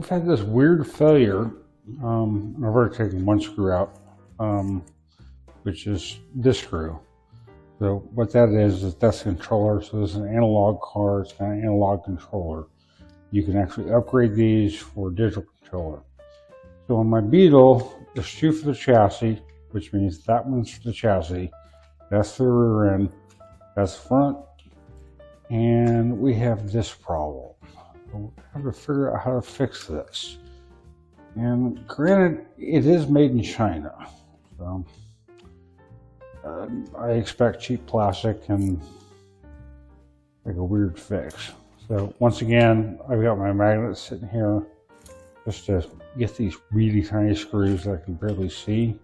we've had this weird failure. I've already taken one screw out, which is this screw. So what that is that's a controller. So this is an analog car. It's got an analog controller. You can actually upgrade these for a digital controller. So on my Beetle, there's two for the chassis, which means that one's for the chassis. That's the rear end. That's front. And we have this problem. We have to figure out how to fix this. And granted, it is made in China. So I expect cheap plastic and like a weird fix. So once again, I've got my magnet sitting here just to get these really tiny screws that I can barely see.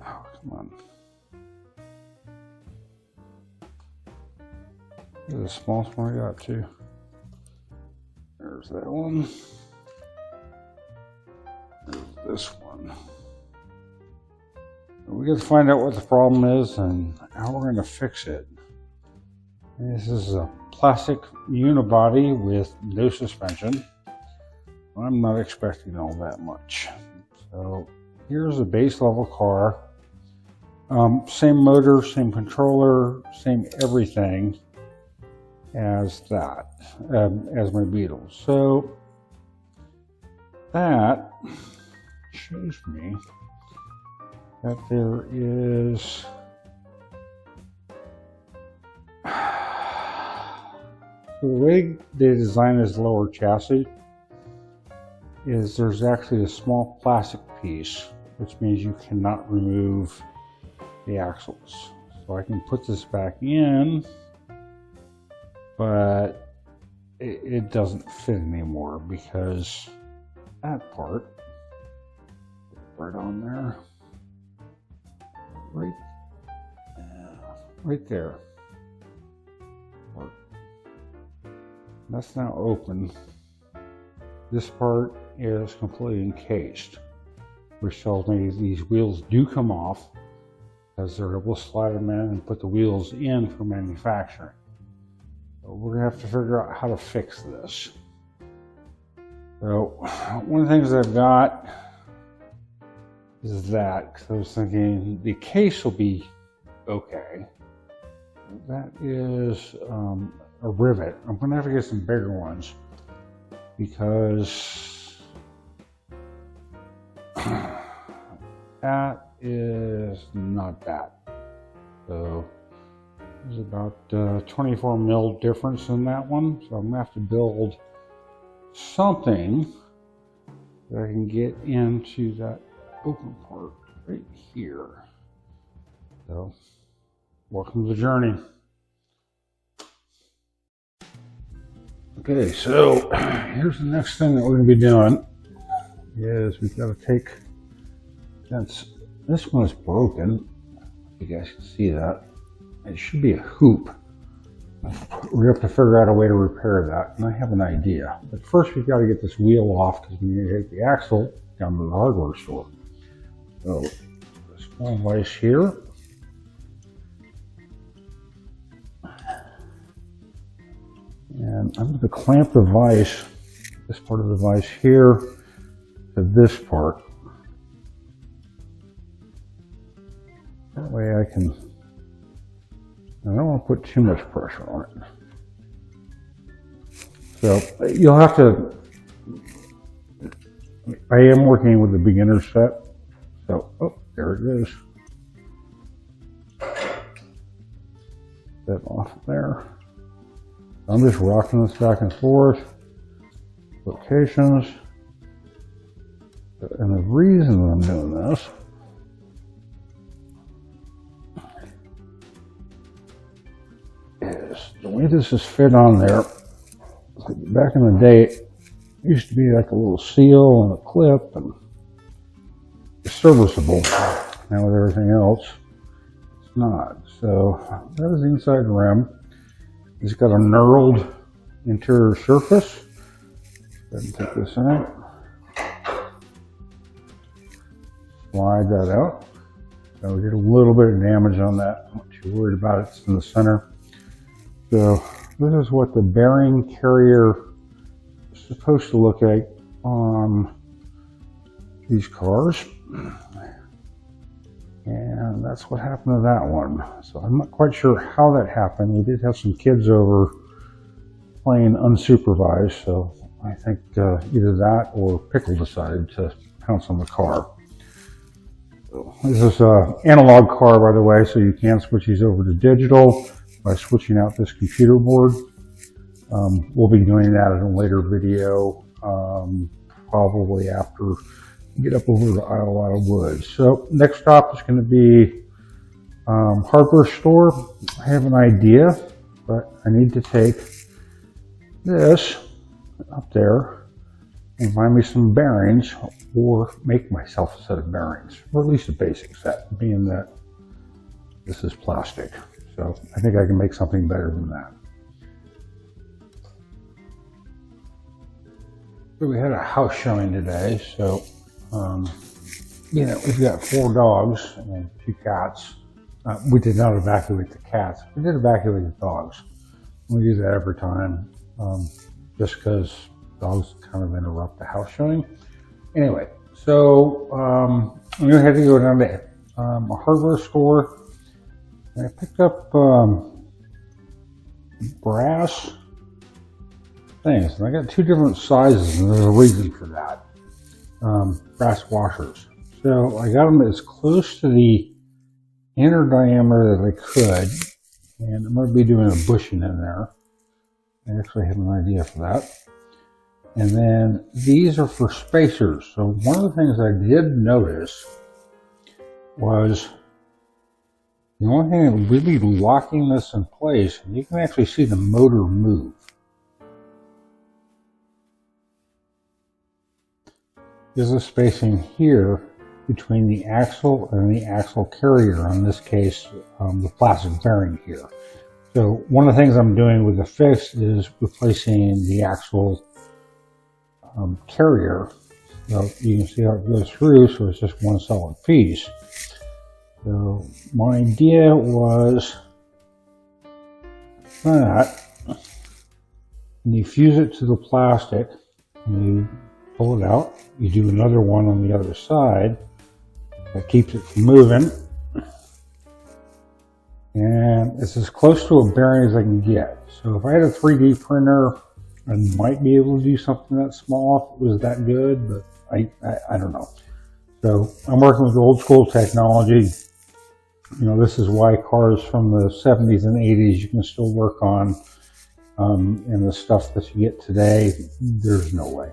Oh, come on. This is the smallest one I got too. There's that one. There's this one. We got to find out what the problem is and how we're going to fix it. This is a plastic unibody with no suspension. I'm not expecting all that much. So here's a base level car. Same motor, same controller, same everything as that, as my Beetle. So that shows me that there is so the way they design this lower chassis is there's actually a small plastic piece, which means you cannot remove the axles. So I can put this back in, but it doesn't fit anymore because that part right on there, right there. That's now open. This part is completely encased, which tells me these wheels do come off as they're able to slide them in and put the wheels in for manufacturing. So we're gonna have to figure out how to fix this. So one of the things I've got is that, because I was thinking the case will be okay. That is a rivet. I'm going to have to get some bigger ones because that is not that. So there's about 24 mil difference in that one. So I'm going to have to build something that I can get into that open part right here. So welcome to the journey. Okay, so here's the next thing that we're going to be doing is we've got to take, since this one is broken, you guys can see that, it should be a hoop. We have to figure out a way to repair that, and I have an idea. But first we've got to get this wheel off because we need to take the axle down to the hardware store. So, a small vise here. And I'm going to clamp the vise, this part of the vise here, to this part. That way I can, I don't want to put too much pressure on it. So you'll have to, I am working with the beginner set. So, oh, there it is. That off there. I'm just rocking this back and forth, locations, and the reason I'm doing this is the way this is fit on there. Back in the day, it used to be like a little seal and a clip, and it's serviceable. Now with everything else, it's not. So that is the inside rim. It's got a knurled interior surface. Go ahead and take this out. Slide that out. So we get a little bit of damage on that. I'm not too worried about it. It's in the center. So this is what the bearing carrier is supposed to look like on these cars. And that's what happened to that one. So I'm not quite sure how that happened. We did have some kids over playing unsupervised, so I think either that or Pickle decided to pounce on the car. So this is an analog car, by the way, so you can switch these over to digital by switching out this computer board. We'll be doing that in a later video, probably after we get up over the Isle out of Woods. So next stop is going to be hardware store. I have an idea, but I need to take this up there and find me some bearings, or make myself a set of bearings, or at least a basic set, being that this is plastic. So I think I can make something better than that. So we had a house showing today, so you know, we've got 4 dogs and 2 cats. We did not evacuate the cats. We did evacuate the dogs. We do that every time, just because dogs kind of interrupt the house showing. Anyway, so we had to go down to a hardware store, and I picked up brass things. And I got 2 different sizes, and there's a reason for that. Brass washers. So I got them as close to the inner diameter that I could, and I'm going to be doing a bushing in there. I actually have an idea for that. And then these are for spacers. So one of the things I did notice was the only thing that really locking this in place, and you can actually see the motor move, is the spacing here between the axle and the axle carrier, in this case the plastic bearing here. So one of the things I'm doing with the fix is replacing the axle carrier. So you can see how it goes through, so it's just one solid piece. So my idea was that you fuse it to the plastic, and you pull it out. You do another one on the other side that keeps it from moving. And it's as close to a bearing as I can get. So if I had a 3D printer, I might be able to do something that small if it was that good, but I don't know. So I'm working with old school technology. You know, this is why cars from the 70s and 80s you can still work on, and the stuff that you get today, there's no way.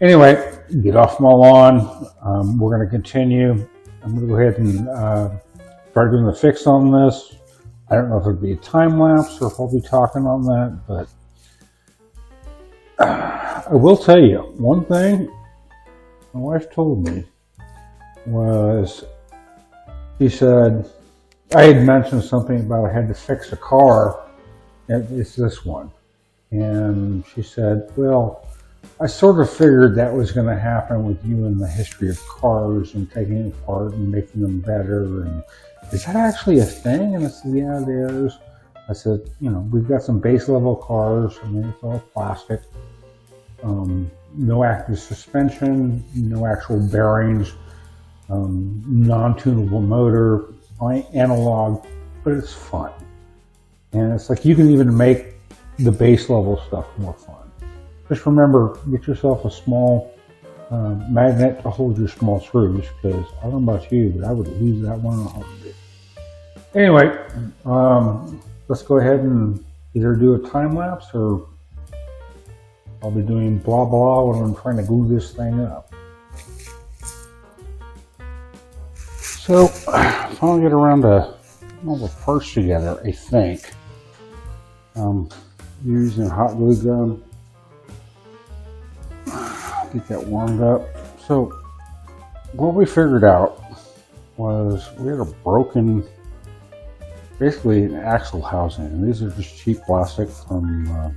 Anyway, get off my lawn. We're going to continue. I'm going to go ahead and start doing the fix on this. I don't know if it'll be a time lapse or if I'll be talking on that, but I will tell you one thing my wife told me was, she said, I had mentioned something about I had to fix a car, and it's this one. And she said, well, I sort of figured that was going to happen with you in the history of cars and taking it apart and making them better. And is that actually a thing? And I said, yeah, it is. I said, you know, we've got some base level cars. I mean, it's all plastic. No active suspension, no actual bearings, non-tunable motor, analog, but it's fun. And it's like you can even make the base level stuff more fun. Just remember, get yourself a small magnet to hold your small screws, because I don't know about you, but I would lose that one in a heartbeat. Anyway, let's go ahead and either do a time lapse, or I'll be doing blah blah when I'm trying to glue this thing up. So, finally get around to all the parts together, I think. Using a hot glue gun. Get that warmed up. So, what we figured out was we had a broken, basically an axle housing. And these are just cheap plastic from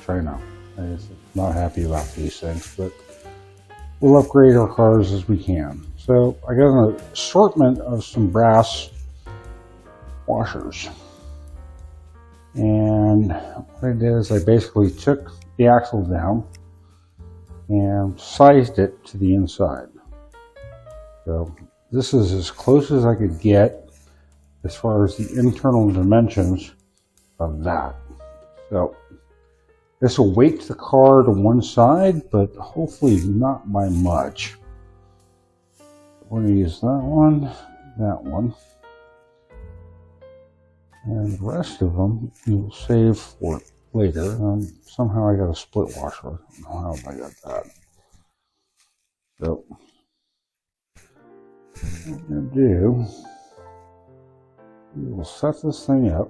China. I'm not happy about these things, but we'll upgrade our cars as we can. So I got an assortment of some brass washers. And what I did is I basically took the axle down and sized it to the inside. So this is as close as I could get as far as the internal dimensions of that. So this will weight the car to one side, but hopefully not by much. We're going to use that one, and the rest of them we'll save for later. Somehow I got a split washer. I don't know how I got that. So what we're going to do, we will set this thing up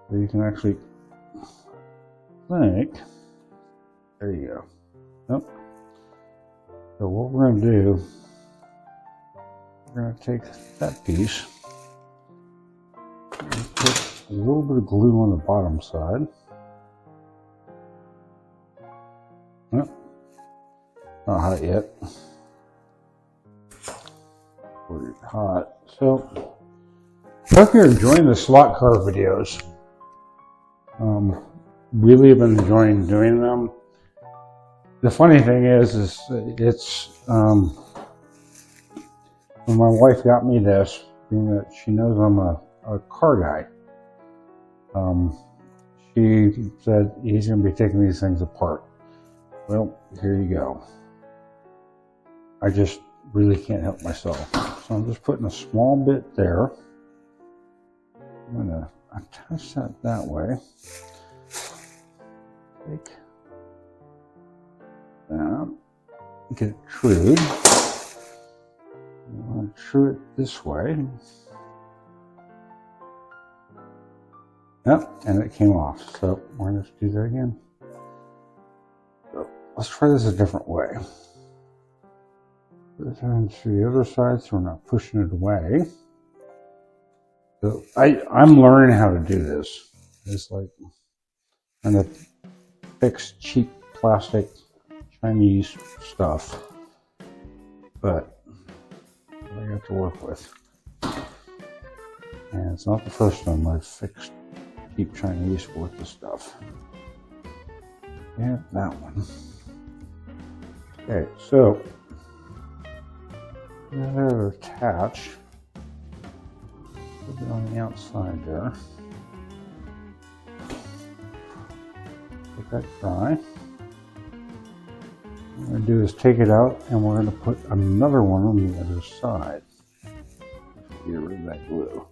so you can actually think. There you go. Yep. So what we're going to do, we're going to take that piece and put a little bit of glue on the bottom side. Yep. Not hot yet. Pretty hot. So I hope you're enjoying the slot car videos. Really have been enjoying doing them. The funny thing is it's when my wife got me this, being that she knows I'm a car guy, she said he's going to be taking these things apart. Well, here you go. I just really can't help myself. So I'm just putting a small bit there. I'm going to attach that way. Take that, get it trued. I want to true it this way. Yep, and it came off. So we're going to do that again. So let's try this a different way. Put it on to the other side so we're not pushing it away. So I'm learning how to do this. It's like kind of fix cheap plastic Chinese stuff, but I got to work with. And it's not the first time I've fixed cheap Chinese with the stuff. Yeah, that one. Okay, so I'm going to attach a little bit on the outside there. Let that dry. What we're going to do is take it out and we're going to put another one on the other side. Get rid of that glue.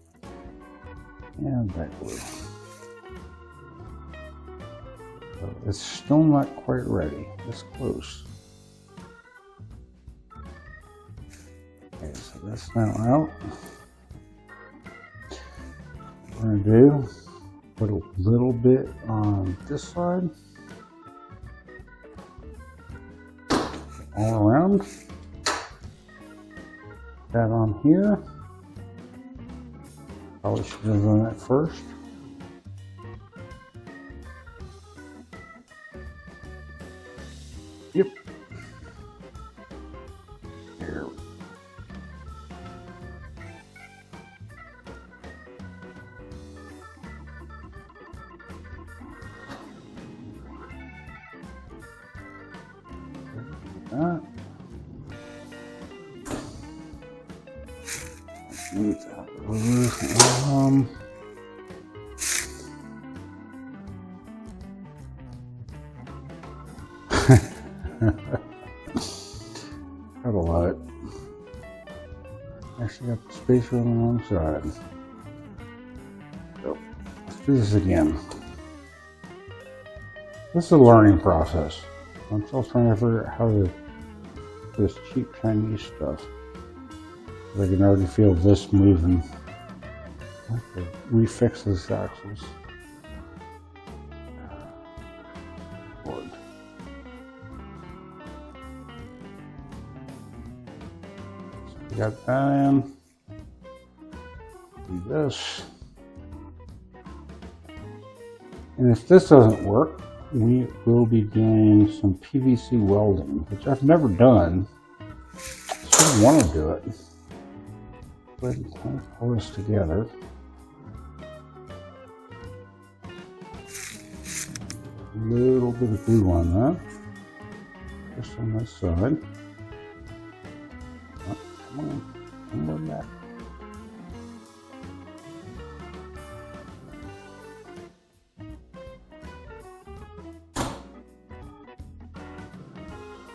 And that glue. So it's still not quite ready. It's close. Okay, so that's now out. What we're going to do, put a little bit on this side. All around. That on here. Probably should have done that first. Yep. There. That. Move that over. Got a lot. Actually got the spacer on the wrong side. So let's do this again. This is a learning process. I'm still trying to figure out how to do this cheap Chinese stuff. I can already feel this moving. I have to refix these axles. Lord. So we got that in. Do this. And if this doesn't work, we will be doing some PVC welding, which I've never done. So I want to do it. Go ahead and pull this together. a little bit of glue on that, just on this side. Oh, come on, one more back.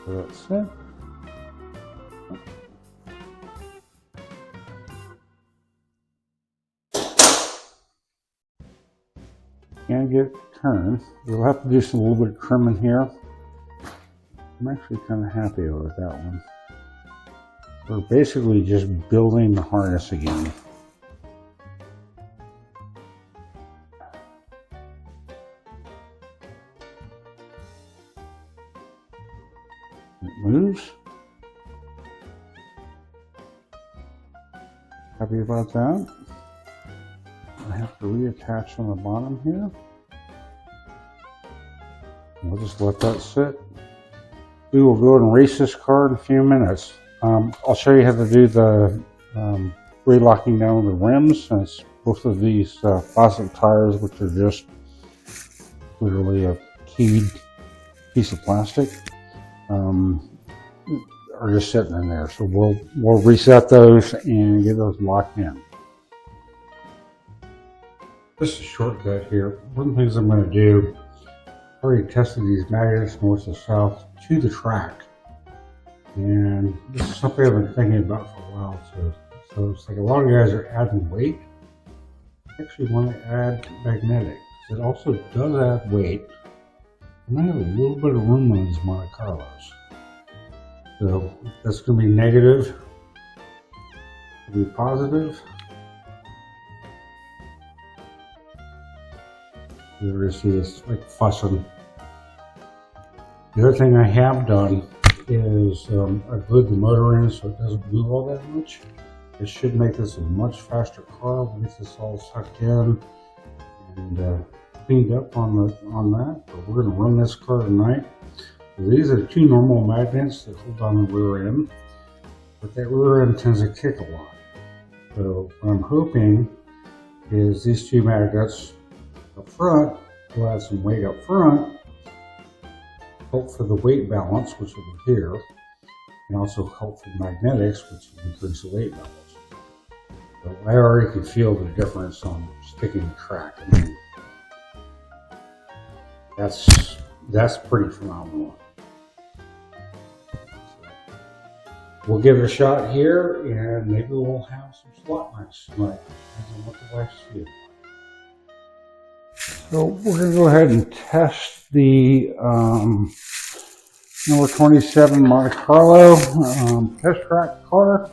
So that's it. Can't get it turned. We'll have to do a little bit of trimming here. I'm actually kind of happy with that one. We're basically just building the harness again. It moves. Happy about that. I have to reattach on the bottom here. We'll just let that sit. We will go and race this car in a few minutes. I'll show you how to do the relocking down the rims, since both of these plastic tires, which are just literally a keyed piece of plastic, are just sitting in there. So we'll reset those and get those locked in. Just a shortcut here. One of the things I'm going to do, I already tested these magnets north and south to the track. And this is something I've been thinking about for a while too. So it's like a lot of guys are adding weight. I actually want to add magnetic. It also does add weight. And I have a little bit of room on these Monte Carlos. So that's going to be negative. It'll be positive. You see it's like fussing. The other thing I have done is I glued the motor in so it doesn't move all that much. It should make this a much faster car. We'll get this all sucked in and cleaned up on that. But we're going to run this car tonight. So these are two normal magnets that hold on the rear end, but that rear end tends to kick a lot. So what I'm hoping is these two magnets up front will add some weight up front, help for the weight balance, which will be here, and also help for the magnetics, which will increase the weight balance. So I already can feel the difference on sticking the track. I mean, that's pretty phenomenal. We'll give it a shot here, and maybe we'll have some slot nights tonight, depending on what the wife's feeling. So we're going to go ahead and test the number 27 Monte Carlo test track car.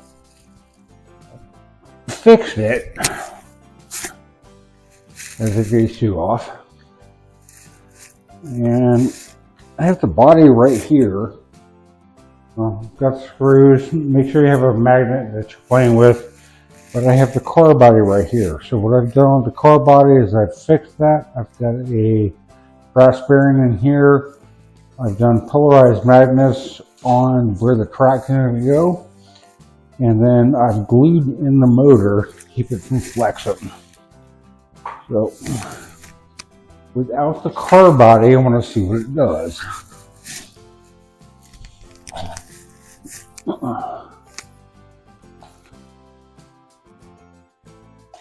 Fixed it as it gets too off. And I have the body right here. Got screws. Make sure you have a magnet that you're playing with. But I have the car body right here. So what I've done with the car body is I've fixed that. I've got a brass bearing in here. I've done polarized magnets on where the track is going to go. And then I've glued in the motor to keep it from flexing. So without the car body, I want to see what it does.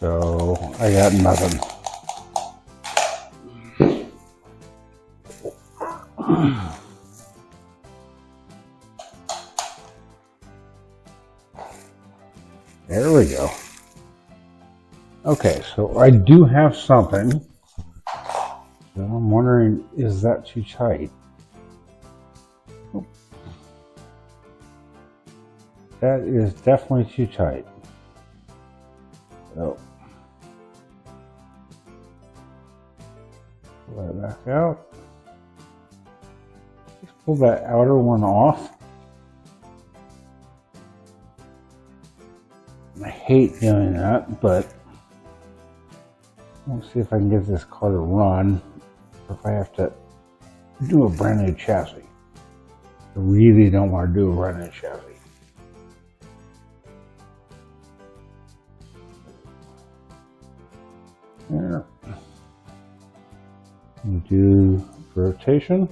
So I got nothing. There we go. Okay, so I do have something. So I'm wondering, is that too tight? Oh. That is definitely too tight. So pull that back out. Just pull that outer one off. I hate doing that, but let's see if I can get this car to run, or if I have to do a brand new chassis. I really don't want to do a brand new chassis. There. We do rotation.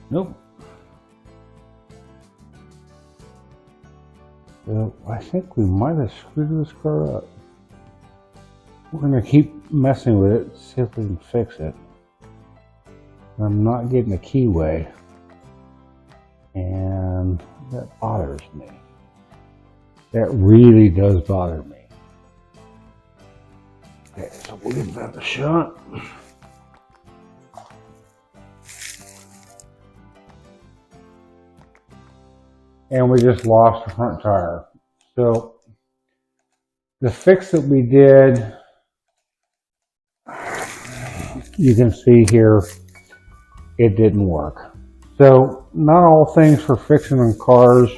Nope. So I think we might have screwed this car up. We're going to keep messing with it, see if we can fix it. I'm not getting the keyway, and that bothers me. That really does bother me. Okay, so we'll give that a shot. And we just lost the front tire. So the fix that we did, you can see here, it didn't work. So not all things for fixing on cars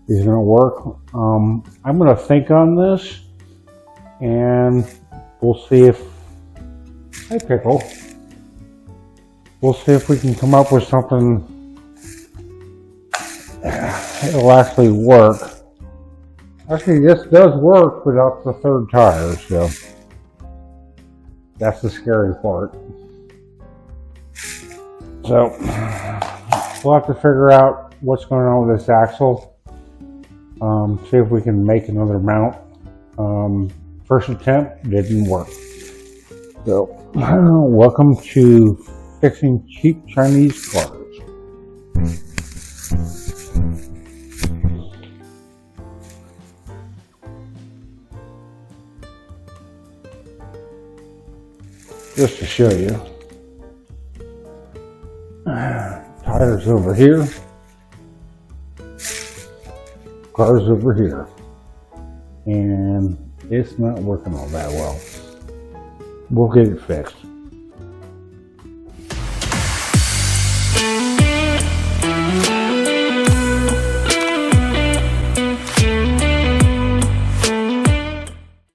is going to work. I'm going to think on this, and we'll see if, hey Pickle, we'll see if we can come up with something that'll actually work. Actually, this does work without the third tire, so that's the scary part. So we'll have to figure out what's going on with this axle. See if we can make another mount. First attempt didn't work. So welcome to fixing cheap Chinese cars. Just to show you. Tires over here. Cars over here. And it's not working all that well. We'll get it fixed.